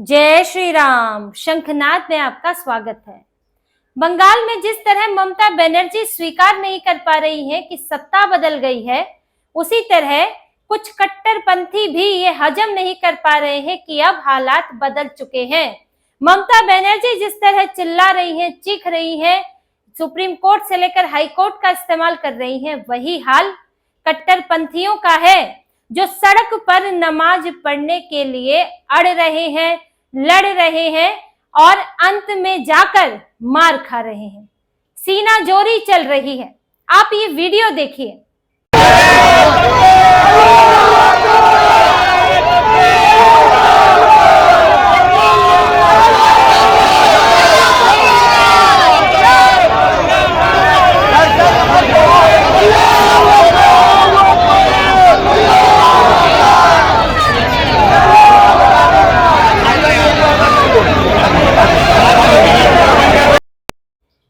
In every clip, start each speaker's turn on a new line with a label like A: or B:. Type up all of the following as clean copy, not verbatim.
A: जय श्री राम। शंखनाद में आपका स्वागत है। बंगाल में जिस तरह ममता बनर्जी स्वीकार नहीं कर पा रही हैं कि सत्ता बदल गई है, उसी तरह कुछ कट्टरपंथी भी ये हजम नहीं कर पा रहे हैं कि अब हालात बदल चुके हैं। ममता बनर्जी जिस तरह चिल्ला रही हैं, चीख रही हैं, सुप्रीम कोर्ट से लेकर हाई कोर्ट का इस्तेमाल कर रही हैं, वही हाल कट्टरपंथियों का है जो सड़क पर नमाज पढ़ने के लिए अड़ रहे हैं, लड़ रहे हैं और अंत में जाकर मार खा रहे हैं। सीना जोरी चल रही है। आप ये वीडियो देखिए।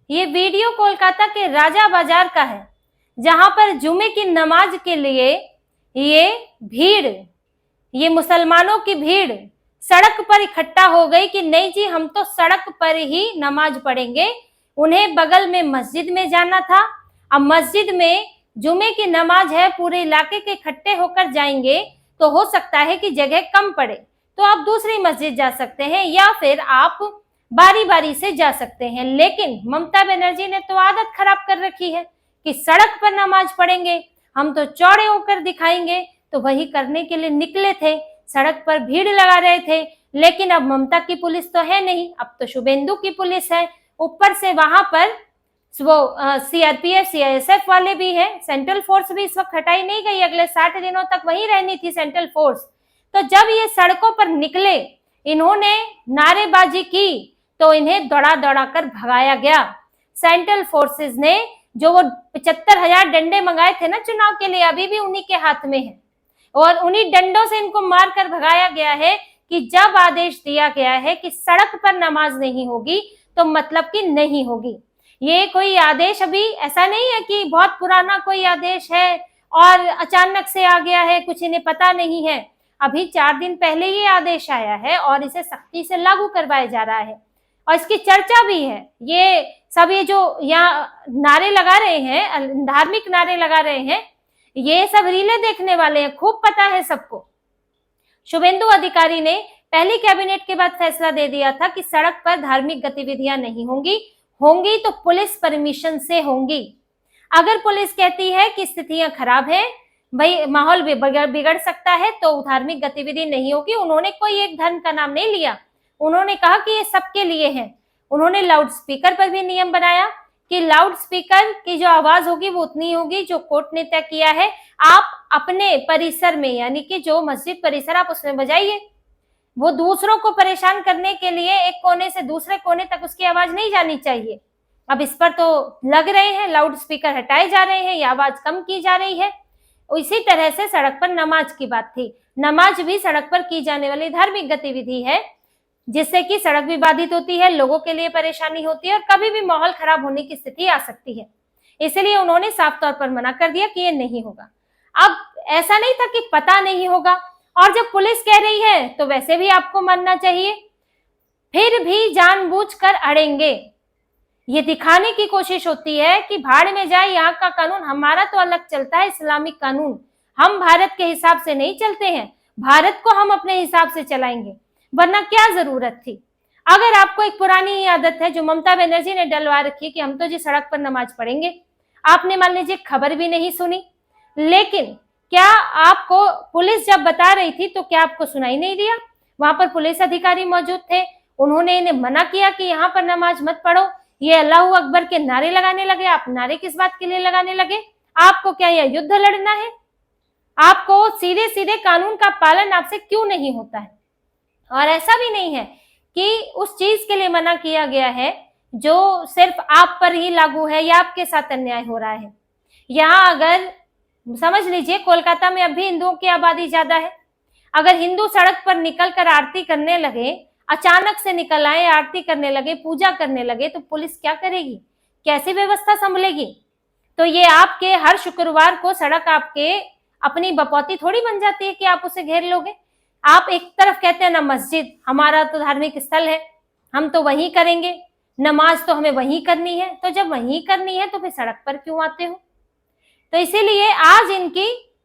A: ये वीडियो कोलकाता के राजा बाजार का है, जहां पर जुमे की नमाज के लिए ये मुसलमानों की भीड़ सड़क पर इकट्ठा हो गई कि नहीं जी, हम तो सड़क पर ही नमाज पढ़ेंगे। उन्हें बगल में मस्जिद में जाना था। अब मस्जिद में जुमे की नमाज है, पूरे इलाके के इकट्ठे होकर जाएंगे तो हो सकता है कि जगह कम पड़े, तो आप दूसरी मस्जिद जा सकते हैं या फिर आप बारी बारी से जा सकते हैं। लेकिन ममता बनर्जी ने तो आदत खराब कर रखी है कि सड़क पर नमाज पढ़ेंगे, हम तो चौड़े होकर दिखाएंगे। तो वही करने के लिए निकले थे, सड़क पर भीड़ लगा रहे थे। लेकिन अब ममता की पुलिस तो है नहीं, अब तो शुभेंदु की पुलिस है। ऊपर से वहां पर वो सीआरपीएफ सीआईएसएफ वाले भी हैं। सेंट्रल फोर्स भी इस वक्त हटाई नहीं गई, अगले 60 दिनों तक वहीं रहनी थी सेंट्रल फोर्स। तो जब ये सड़कों पर निकले, इन्होंने नारेबाजी की, तो इन्हें दौड़ा दौड़ा कर भगाया गया। सेंट्रल फोर्सेस ने जो वो 75,000 डंडे मंगाए थे ना चुनाव के लिए, अभी भी उन्हीं के हाथ में है और उन्हीं डंडों से इनको मार कर भगाया गया है कि जब आदेश दिया गया है कि सड़क पर नमाज नहीं होगी तो मतलब कि नहीं होगी। ये कोई आदेश अभी ऐसा नहीं है कि बहुत पुराना कोई आदेश है और अचानक से आ गया है, कुछ इन्हें पता नहीं है। अभी 4 दिन पहले ये आदेश आया है और इसे सख्ती से लागू करवाया जा रहा है और इसकी चर्चा भी है। ये सब ये जो यहाँ नारे लगा रहे हैं, धार्मिक नारे लगा रहे हैं, ये सब रीले देखने वाले हैं, खूब पता है सबको। शुभेंदु अधिकारी ने पहली कैबिनेट के बाद फैसला दे दिया था कि सड़क पर धार्मिक गतिविधियां नहीं होंगी तो पुलिस परमिशन से होंगी। अगर पुलिस कहती है कि स्थितियां खराब है, भाई माहौल बिगड़ सकता है, तो धार्मिक गतिविधि नहीं होगी। उन्होंने कोई एक धर्म का नाम नहीं लिया, उन्होंने कहा कि ये सबके लिए है। उन्होंने लाउड स्पीकर पर भी नियम बनाया कि लाउड स्पीकर की जो आवाज होगी वो उतनी होगी जो कोर्ट ने तय किया है। आप अपने परिसर में, यानी कि जो मस्जिद परिसर, आप उसमें बजाइए। वो दूसरों को परेशान करने के लिए एक कोने से दूसरे कोने तक उसकी आवाज नहीं जानी चाहिए। अब इस पर तो लग रहे हैं, लाउड स्पीकर हटाए जा रहे हैं या आवाज कम की जा रही है। इसी तरह से सड़क पर नमाज की बात थी। नमाज भी सड़क पर की जाने वाली धार्मिक गतिविधि है, जिससे कि सड़क भी बाधित होती है, लोगों के लिए परेशानी होती है और कभी भी माहौल खराब होने की स्थिति आ सकती है। इसलिए उन्होंने साफ तौर पर मना कर दिया कि ये नहीं होगा। अब ऐसा नहीं था कि पता नहीं होगा, और जब पुलिस कह रही है तो वैसे भी आपको मानना चाहिए। फिर भी जानबूझकर अड़ेंगे, ये दिखाने की कोशिश होती है कि भाड़ में जाए यहाँ का कानून, हमारा तो अलग चलता है, इस्लामिक कानून। हम भारत के हिसाब से नहीं चलते हैं, भारत को हम अपने हिसाब से चलाएंगे, वरना क्या जरूरत थी। अगर आपको एक पुरानी आदत है जो ममता बनर्जी ने डलवा रखी कि हम तो जी सड़क पर नमाज पढ़ेंगे, आपने मान लीजिए खबर भी नहीं सुनी, लेकिन क्या आपको पुलिस जब बता रही थी तो क्या आपको सुनाई नहीं दिया? वहां पर पुलिस अधिकारी मौजूद थे, उन्होंने इन्हें मना किया कि यहाँ पर नमाज मत पढ़ो। ये अल्लाहू अकबर के नारे लगाने लगे। आप नारे किस बात के लिए लगाने लगे? आपको क्या यह युद्ध लड़ना है? आपको सीधे सीधे कानून का पालन आपसे क्यों नहीं होता है? और ऐसा भी नहीं है कि उस चीज के लिए मना किया गया है जो सिर्फ आप पर ही लागू है या आपके साथ अन्याय हो रहा है। यहाँ अगर समझ लीजिए, कोलकाता में अभी हिंदुओं की आबादी ज्यादा है, अगर हिंदू सड़क पर निकल कर आरती करने लगे, अचानक से निकल आए, आरती करने लगे, पूजा करने लगे, तो पुलिस क्या करेगी? कैसी व्यवस्था संभलेगी? तो ये आपके हर शुक्रवार को सड़क आपके अपनी बपौती थोड़ी बन जाती है कि आप उसे घेर लोगे। आप एक तरफ कहते हैं ना मस्जिद हमारा तो धार्मिक स्थल है, हम तो वहीं करेंगे, नमाज तो हमें वहीं करनी है, तो जब वहीं करनी है तो फिर सड़क पर क्यों आते हो? तो इसीलिए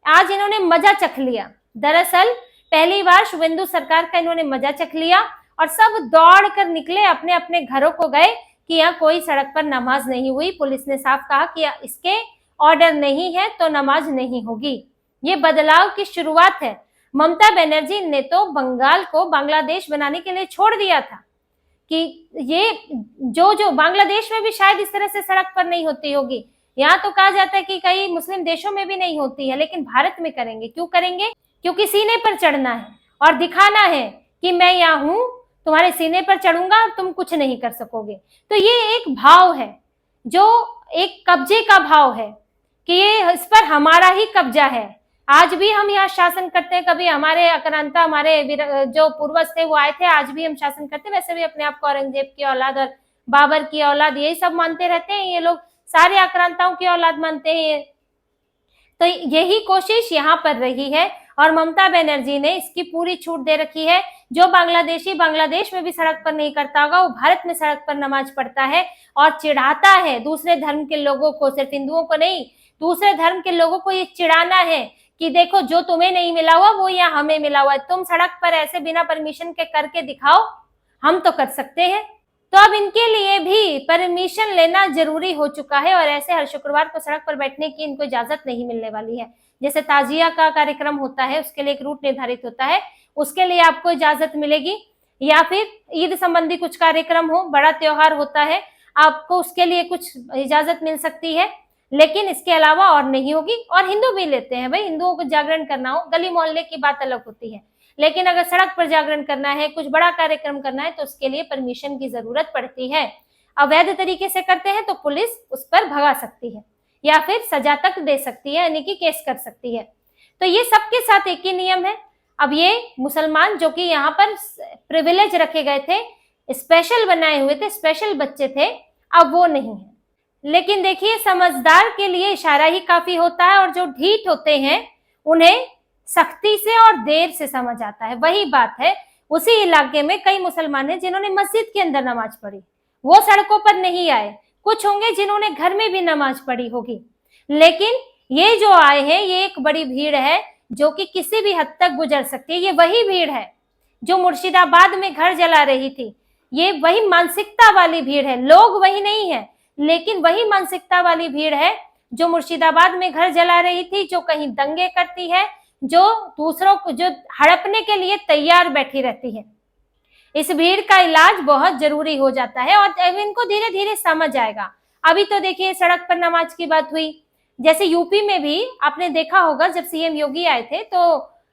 A: आज इन्होंने मजा चख लिया। दरअसल पहली बार शुभेंदु सरकार का इन्होंने मजा चख लिया और सब दौड़ कर निकले, अपने अपने घरों को गए कि यहाँ कोई सड़क पर नमाज नहीं हुई। पुलिस ने साफ कहा कि इसके ऑर्डर नहीं है तो नमाज नहीं होगी। ये बदलाव की शुरुआत है। ममता बनर्जी ने तो बंगाल को बांग्लादेश बनाने के लिए छोड़ दिया था कि ये जो बांग्लादेश में भी शायद इस तरह से सड़क पर नहीं होती होगी। यहाँ तो कहा जाता है कि कई मुस्लिम देशों में भी नहीं होती है, लेकिन भारत में करेंगे। क्यों करेंगे? क्योंकि सीने पर चढ़ना है और दिखाना है कि मैं यहाँ हूं, तुम्हारे सीने पर चढ़ूंगा और तुम कुछ नहीं कर सकोगे। तो ये एक भाव है, जो एक कब्जे का भाव है कि ये इस पर हमारा ही कब्जा है। आज भी हम यहाँ शासन करते हैं, कभी हमारे आक्रांता, हमारे जो पूर्वज थे वो आए थे, आज भी हम शासन करते हैं। वैसे भी अपने आप को औरंगजेब की औलाद और बाबर की औलाद यही सब मानते रहते हैं। ये लोग सारे आक्रांताओं की औलाद मानते हैं। तो यही कोशिश यहाँ पर रही है और ममता बनर्जी ने इसकी पूरी छूट दे रखी है। जो बांग्लादेशी बांग्लादेश में भी सड़क पर नहीं करता होगा, वो भारत में सड़क पर नमाज पढ़ता है और चिढ़ाता है दूसरे धर्म के लोगों को, सिर्फ हिंदुओं को नहीं, दूसरे धर्म के लोगों को ये चिढ़ाना है कि देखो जो तुम्हें नहीं मिला हुआ वो यहाँ हमें मिला हुआ है। तुम सड़क पर ऐसे बिना परमिशन के करके दिखाओ, हम तो कर सकते हैं। तो अब इनके लिए भी परमिशन लेना जरूरी हो चुका है और ऐसे हर शुक्रवार को सड़क पर बैठने की इनको इजाजत नहीं मिलने वाली है। जैसे ताजिया का कार्यक्रम होता है, उसके लिए एक रूट निर्धारित होता है, उसके लिए आपको इजाजत मिलेगी, या फिर ईद संबंधी कुछ कार्यक्रम हो, बड़ा त्योहार होता है, आपको उसके लिए कुछ इजाजत मिल सकती है, लेकिन इसके अलावा और नहीं होगी। और हिंदू भी लेते हैं, भाई हिंदुओं को जागरण करना हो, गली मोहल्ले की बात अलग होती है, लेकिन अगर सड़क पर जागरण करना है, कुछ बड़ा कार्यक्रम करना है, तो उसके लिए परमिशन की जरूरत पड़ती है। अवैध तरीके से करते हैं तो पुलिस उस पर भगा सकती है या फिर सजा तक दे सकती है, यानी कि केस कर सकती है। तो ये सबके साथ एक ही नियम है। अब ये मुसलमान जो कि यहाँ पर प्रिविलेज रखे गए थे, स्पेशल बनाए हुए थे, स्पेशल बच्चे थे, अब वो नहीं है। लेकिन देखिए, समझदार के लिए इशारा ही काफी होता है और जो ढीठ होते हैं उन्हें सख्ती से और देर से समझ आता है। वही बात है, उसी इलाके में कई मुसलमान हैं जिन्होंने मस्जिद के अंदर नमाज पढ़ी, वो सड़कों पर नहीं आए। कुछ होंगे जिन्होंने घर में भी नमाज पढ़ी होगी, लेकिन ये जो आए हैं, ये एक बड़ी भीड़ है जो कि किसी भी हद तक गुजर सकती है। ये वही भीड़ है जो मुर्शिदाबाद में घर जला रही थी। ये वही मानसिकता वाली भीड़ है, लोग वही नहीं है, लेकिन वही मानसिकता वाली भीड़ है जो मुर्शिदाबाद में घर जला रही थी, जो कहीं दंगे करती है, जो दूसरों को जो हड़पने के लिए तैयार बैठी रहती है। इस भीड़ का इलाज बहुत जरूरी हो जाता है और इनको धीरे धीरे समझ आएगा। अभी तो देखिए, सड़क पर नमाज की बात हुई, जैसे यूपी में भी आपने देखा होगा, जब सीएम योगी आए थे तो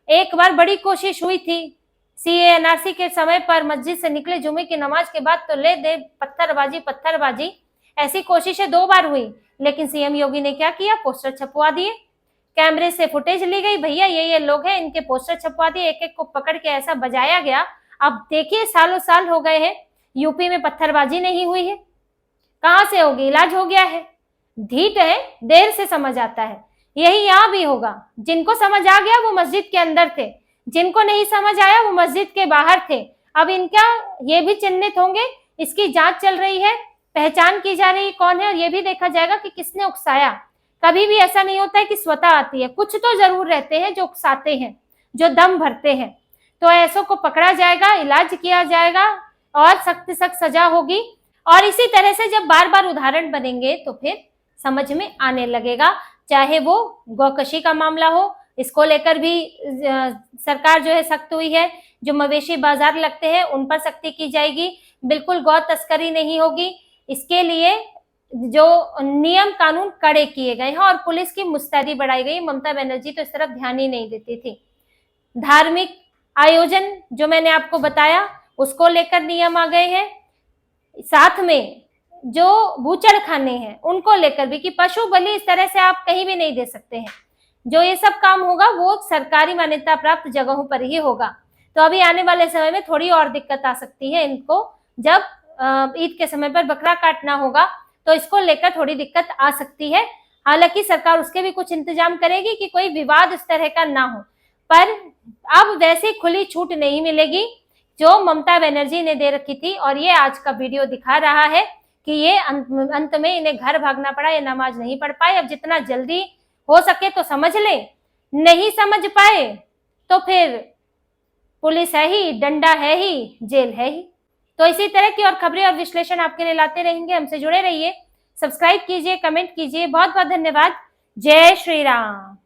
A: एक बार बड़ी कोशिश हुई थी, सीए एनआरसी के समय पर मस्जिद से निकले जुमे की नमाज के बाद तो ले दे पत्थरबाजी, ऐसी कोशिशें 2 बार हुई, लेकिन सीएम योगी ने क्या किया? पोस्टर छपवा दिए, कैमरे से फुटेज ली गई, भैया ये लोग हैं, इनके पोस्टर छपवा दिए, एक एक को पकड़ के ऐसा बजाया गया। अब देखिए, सालों साल हो गए हैं, यूपी में पत्थरबाजी नहीं हुई है, कहां से होगी? इलाज हो गया है। ढीठ है, देर से समझ आता है। यही यहाँ भी होगा, जिनको समझ आ गया वो मस्जिद के अंदर थे, जिनको नहीं समझ आया वो मस्जिद के बाहर थे। अब इनका ये भी चिन्हित होंगे, इसकी जांच चल रही है, पहचान की जा रही है कौन है, और ये भी देखा जाएगा कि किसने उकसाया। कभी भी ऐसा नहीं होता है कि स्वतः आती है, कुछ तो जरूर रहते हैं जो उकसाते हैं, जो दम भरते हैं। तो ऐसों को पकड़ा जाएगा, इलाज किया जाएगा और सख्त से सख्त सजा होगी। और इसी तरह से जब बार बार उदाहरण बनेंगे तो फिर समझ में आने लगेगा। चाहे वो गौकशी का मामला हो, इसको लेकर भी सरकार जो है सख्त हुई है। जो मवेशी बाजार लगते हैं उन पर सख्ती की जाएगी, बिल्कुल गौ तस्करी नहीं होगी। इसके लिए जो नियम कानून कड़े किए गए हैं और पुलिस की मुस्तैदी बढ़ाई गई। ममता बनर्जी तो इस तरफ ध्यान ही नहीं देती थी। धार्मिक आयोजन जो मैंने आपको बताया, उसको लेकर नियम आ गए हैं। साथ में जो बूचड़ खाने हैं उनको लेकर भी कि पशु बलि इस तरह से आप कहीं भी नहीं दे सकते हैं। जो ये सब काम होगा वो सरकारी मान्यता प्राप्त जगहों पर ही होगा। तो अभी आने वाले समय में थोड़ी और दिक्कत आ सकती है इनको, जब ईद के समय पर बकरा काटना होगा तो इसको लेकर थोड़ी दिक्कत आ सकती है। हालांकि सरकार उसके भी कुछ इंतजाम करेगी कि कोई विवाद इस तरह का ना हो। पर अब वैसी खुली छूट नहीं मिलेगी जो ममता बनर्जी ने दे रखी थी। और ये आज का वीडियो दिखा रहा है कि ये अंत में इन्हें घर भागना पड़ा, ये नमाज नहीं पढ़ पाए। अब जितना जल्दी हो सके तो समझ ले, नहीं समझ पाए तो फिर पुलिस है ही, डंडा है ही, जेल है ही। तो इसी तरह की और खबरें और विश्लेषण आपके लिए लाते रहेंगे। हमसे जुड़े रहिए, सब्सक्राइब कीजिए, कमेंट कीजिए। बहुत बहुत धन्यवाद। जय श्री राम।